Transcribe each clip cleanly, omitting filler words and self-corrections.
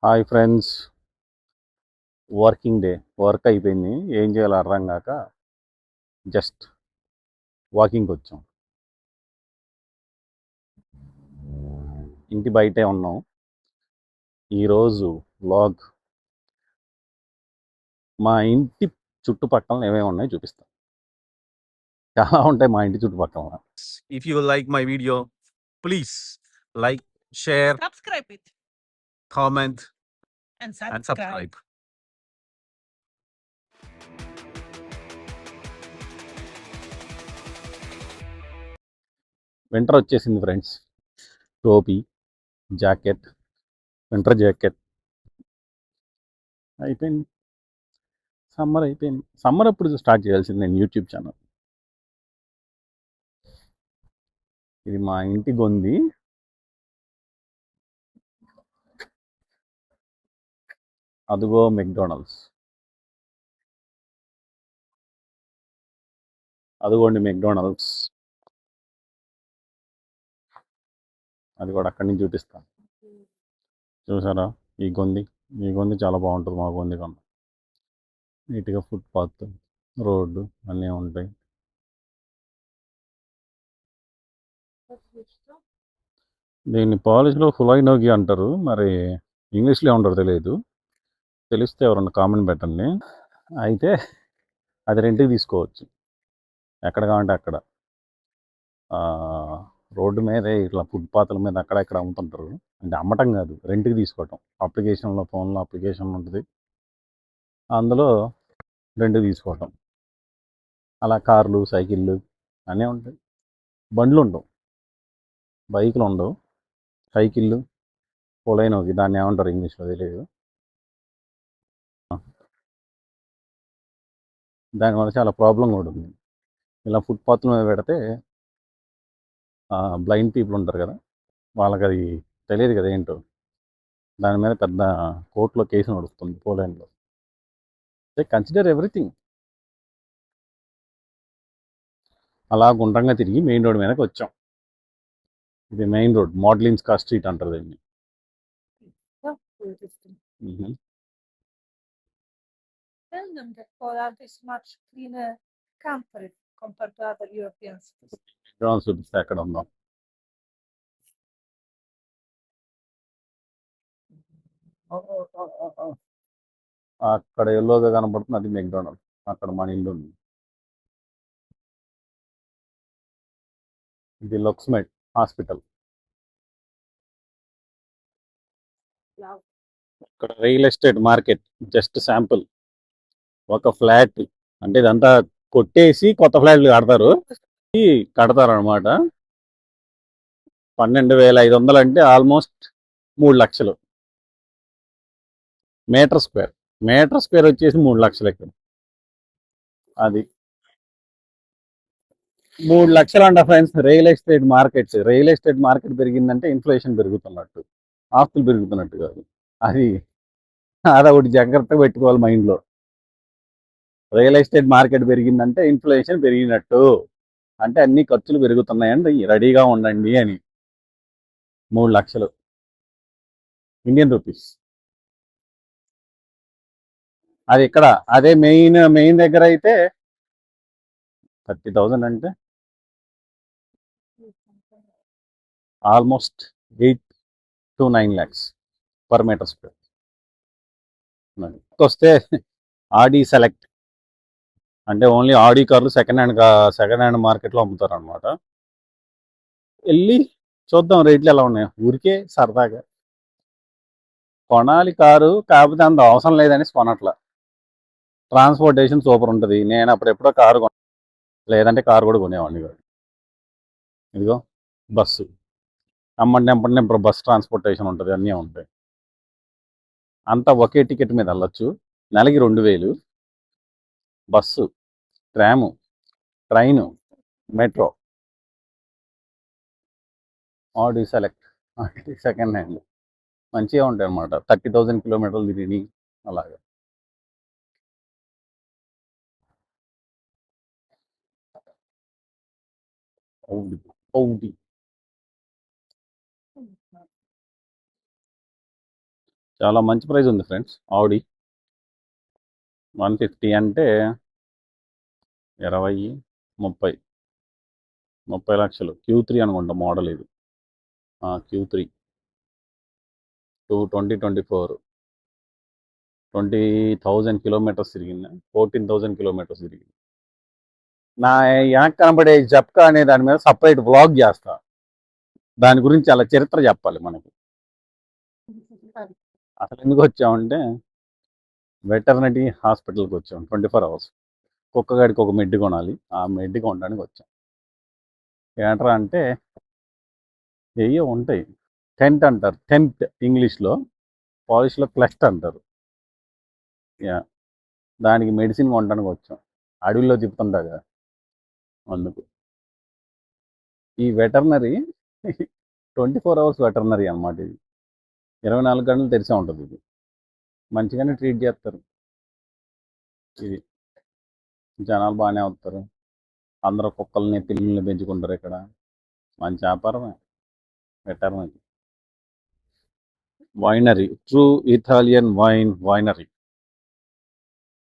Hi friends. Working day. Work అయిపోయింది. ఏం చేయాలో అర్థం కాక జస్ట్ వాకింగ్కి వచ్చాం. ఇంటి బయటే ఉన్నాం. ఈరోజు వ్లాగ్ మా ఇంటి చుట్టుపక్కల ఏమేమి ఉన్నాయో చూపిస్తాం. చాలా ఉంటాయి మా ఇంటి చుట్టుపక్కల. If you like my video, please like, share, subscribe it comment, and and subscribe. subscribe. Winter వచ్చేసింది ఫ్రెండ్స్. టోపీ, జాకెట్, వింటర్ జాకెట్ అయిపోయింది. సమ్మర్ అయిపోయింది. సమ్మర్ అప్పుడు స్టార్ట్ చేయాల్సింది నేను యూట్యూబ్ ఛానల్. ఇది మా ఇంటి గొంది. అదిగో మెక్డొనాల్డ్స్. అదిగోండి మెక్డొనాల్డ్స్. అది కూడా అక్కడి నుంచి చూపిస్తాను. చూసారా ఈ గొంది? ఈ గొంది చాలా బాగుంటుంది మా గొంది కన్నా. నీట్గా ఫుట్పాత్, రోడ్డు అన్నీ ఉంటాయి. దీన్ని పాలిష్లో ఫులైనోగి అంటారు. మరి ఇంగ్లీష్లో ఉంటారు తెలియదు. తెలిస్తే ఎవరన్నా కామెంట్ పెట్టండి. అయితే అది రెంట్కి తీసుకోవచ్చు. ఎక్కడ కావాలంటే అక్కడ రోడ్డు మీదే ఇట్లా ఫుట్పాత్ల మీద అక్కడ ఇక్కడ అమ్ముతుంటారు. అంటే అమ్మటం కాదు, రెంట్కి తీసుకోవటం. అప్లికేషన్లో, ఫోన్లో అప్లికేషన్ ఉంటుంది, అందులో రెంట్కి తీసుకోవటం. అలా కార్లు, సైకిళ్ళు అన్నీ ఉంటాయి. బండ్లు ఉండవు, బైకులు ఉండవు, సైకిళ్ళు, ఫులైనోగి దాన్ని ఏమంటారు ఇంగ్లీష్లో తెలియదు. దానివల్ల చాలా ప్రాబ్లం కూడా ఉంది. ఇలా ఫుట్పాత్ల మీద పెడితే బ్లైండ్ పీపుల్ ఉంటారు కదా, వాళ్ళకి అది తెలియదు కదా ఏంటో. దాని మీద పెద్ద కోర్టులో కేసు నడుస్తుంది పోలాండ్లో. Consider everything. అలా గుండ్రంగా తిరిగి మెయిన్ రోడ్ మీదకి వచ్చాం. ఇది మెయిన్ రోడ్, మోడ్లిన్స్కా స్ట్రీట్ అంటారు దీన్ని. Tell them that Poland is much cleaner country compared to other European cities. చూపిస్తే ఎక్కడ ఉందాం. అక్కడ ఎల్లోగా కనబడుతుంది, అది మెక్డొనాల్డ్. అక్కడ మన ఇల్లు ఉంది. ఇది లక్స్మెడ్ హాస్పిటల్. ఇక్కడ real estate market. Just sample. ఒక ఫ్లాట్ అంటే ఇదంతా కొట్టేసి కొత్త ఫ్లాట్లు కడతారు అనమాట. 12,500 అంటే ఆల్మోస్ట్ 3 లక్షలు. మీటర్ స్క్వేర్ వచ్చేసి 3 లక్షలు. ఇక్కడ అది 3 లక్షలు అంట ఫ్రెండ్స్. రియల్ ఎస్టేట్ మార్కెట్ పెరిగిందంటే ఇన్ఫ్లేషన్ పెరుగుతున్నట్టు, ఆస్తులు పెరుగుతున్నట్టు కాదు. అది ఒకటి జాగ్రత్తగా పెట్టుకోవాలి మైండ్లో. రియల్ ఎస్టేట్ మార్కెట్ పెరిగిందంటే ఇన్ఫ్లేషన్ పెరిగినట్టు, అంటే అన్ని ఖర్చులు పెరుగుతున్నాయండి, రెడీగా ఉండండి అని. 3 లక్షలు ఇండియన్ రూపీస్. అది ఇక్కడ అదే మెయిన్ దగ్గర అయితే 30,000 అంటే almost 8 to 9 lakhs per meter square. వస్తే ఆడి సెలెక్ట్ అంటే ఓన్లీ ఆడి కార్లు సెకండ్ హ్యాండ్ మార్కెట్లో అమ్ముతారు అనమాట. వెళ్ళి చూద్దాం రేట్లు ఎలా ఉన్నాయో, ఊరికే సరదాగా. కొనాలి కారు, కాకపోతే అంత అవసరం లేదని కొనట్ల. ట్రాన్స్పోర్టేషన్ సూపర్ ఉంటుంది. నేను అప్పుడెప్పుడో కారు లేదంటే కారు కూడా కొనేవాడిని కాదు. ఇదిగో బస్సు, అమ్మంటే ఇప్పుడు బస్ ట్రాన్స్పోర్టేషన్ ఉంటుంది, అన్నీ ఉంటాయి. అంతా ఒకే టికెట్ మీద వెళ్ళొచ్చు. నెలకి 2,000. Bus, tram, train, metro. Aldi select, second hand మంచిగా ఉంటాయి అన్నమాట. 30,000 కిలోమీటర్లు తిరిగి అలాగా. చాలా మంచి ప్రైస్ ఉంది ఫ్రెండ్స్. ఆడి 150 అంటే 20, 30 30 లక్షలు. Q3 అనుకుంటా మోడల్ ఇది. Q3 2024 20,000 కిలోమీటర్స్ తిరిగిందా, 14,000 కిలోమీటర్స్ తిరిగింది. నా వెనక కనబడే జప్కా అనే దాని మీద సపరేట్ వ్లాగ్ చేస్తా. దాని గురించి అలా చరిత్ర చెప్పాలి మనకి. అసలు ఎందుకు వచ్చామంటే వెటర్నరీ హాస్పిటల్కి వచ్చాం. 24 అవర్స్ కుక్కగాడికి ఒక మెడ్డి కొనాలి. ఆ మెడ్డి కొనడానికి వచ్చాం. ఏంట్రా అంటే ఏయో ఉంటాయి. టెంట్ అంటారు, టెంట్ ఇంగ్లీష్లో, పాలిష్లో క్లస్ట్ అంటారు. యా, దానికి మెడిసిన్ కొనడానికి వచ్చాం. అడవిలో తిప్పుతుంటా కదా, అందుకు. ఈ వెటర్నరీ 24 అవర్స్ వెటర్నరీ అన్నమాట. ఇది 24 గంటలు తెరిసే ఉంటుంది. ఇది మంచిగానే ట్రీట్ చేస్తారు. ఇది జనాలు బాగానే వస్తారు. అందరూ కుక్కల్ని పిల్లల్ని పెంచుకుంటారు ఇక్కడ. మంచి వ్యాపారమే veterinary. Winery, true Italian winery.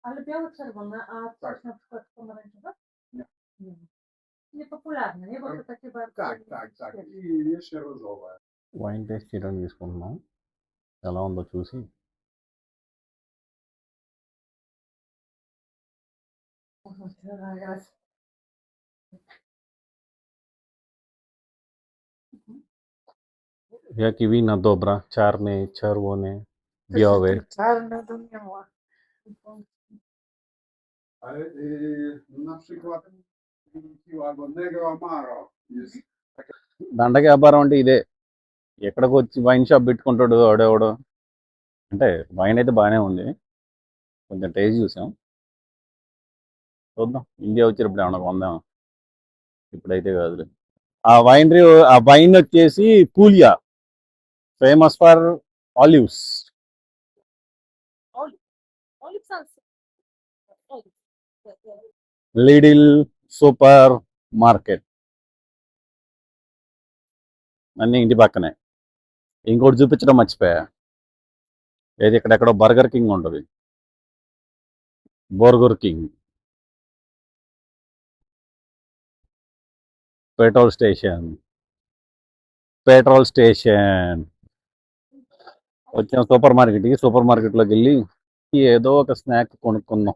Ale białe, czerwone, a coś na przykład pomarańczowe? Nie. Niepopularne, nie? Bo to takie bardzo... Tak. I jeszcze różowe. Wine taste చేయడానికి తీసుకుంటున్నాం. ఎలా ఉందో చూసి jakie wina dobra, czarne, czerwone, białe. Czarne to nie ma. Ale na przykład albo Negro Amaro jest దండగ వ్యాపారం అంటే ఇదే. ఎక్కడికి వచ్చి వైన్ షాప్ పెట్టుకుంటాడు ఆడేవాడు. అంటే వైన్ అయితే బాగానే ఉంది, కొంచెం టేస్ట్ చూసాం. చూద్దాం, ఇండియా వచ్చినప్పుడు ఏమన్నా కొందాం. ఇప్పుడైతే కాదులే. ఆ వైన్ వచ్చేసి Puglia, famous for olives. Olive salsa. Olive. Lidl supermarket అన్నీ ఇంటి పక్కనే. ఇంకోటి చూపించడం మర్చిపోయా. ఏది ఇక్కడెక్కడో బర్గర్ కింగ్ ఉంటుంది. Burger King, petrol station. వచ్చిన సూపర్ మార్కెట్లోకి వెళ్ళి ఏదో ఒక స్నాక్ కొనుక్కుందాం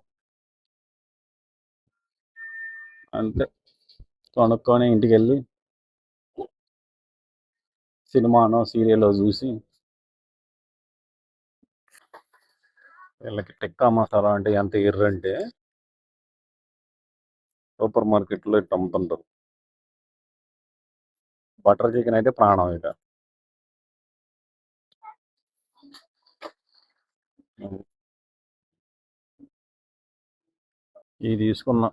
అంతే. కొనుక్కొని ఇంటికి వెళ్ళి సినిమానో సీరియల్లో చూసి, వీళ్ళకి టిక్కా మసాలా అంటే ఎంత ఎర్రంటే సూపర్ మార్కెట్లో ఇట్లా అమ్ముతుంటారు. బటర్ చికెన్ అయితే ప్రాణం. ఇక ఇది తీసుకున్నా.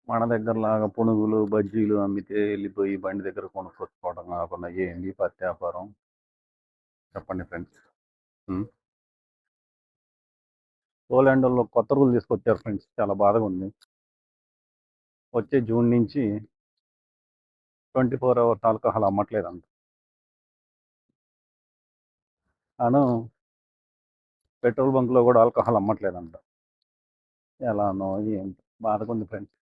మన దగ్గరలాగా పునుగులు బజ్జీలు అమ్మితే వెళ్ళిపోయి బండి దగ్గర కొనుక్కొచ్చుకోవడం కాకుండా ఏంది పత్తి వ్యాపారం చెప్పండి ఫ్రెండ్స్. పోలాండ్ వాళ్ళు కొత్త రూల్ తీసుకొచ్చారు ఫ్రెండ్స్, చాలా బాధగా ఉంది. వచ్చే జూన్ నుంచి 24 అవర్స్ ఆల్కహాల్ అమ్మట్లేదంట. అను పెట్రోల్ బంక్లో కూడా ఆల్కహాల్ అమ్మట్లేదంట. ఎలానో ఏంటి, బాధగా ఉంది ఫ్రెండ్స్.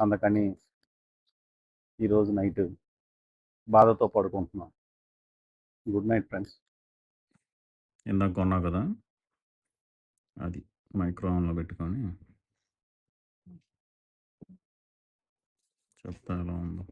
అందుకని ఈరోజు నైట్ బాధతో పడుకుంటున్నాం. Good night friends. ఇందాక కొన్నా కదా, అది మైక్రోవేవ్లో పెట్టుకొని చెప్తా ఎలా ఉందో.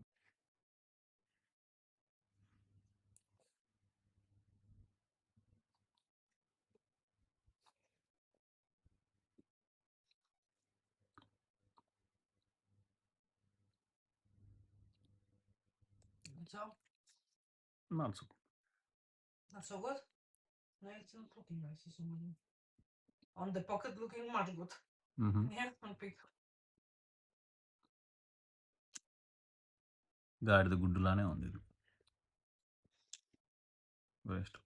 Co? Not so Na so good? No it's not looking nice this morning. On the pocket looking much good. good. Yeah, on pic. గాడిద గుడ్డులానే ఉంది. వేస్ట్.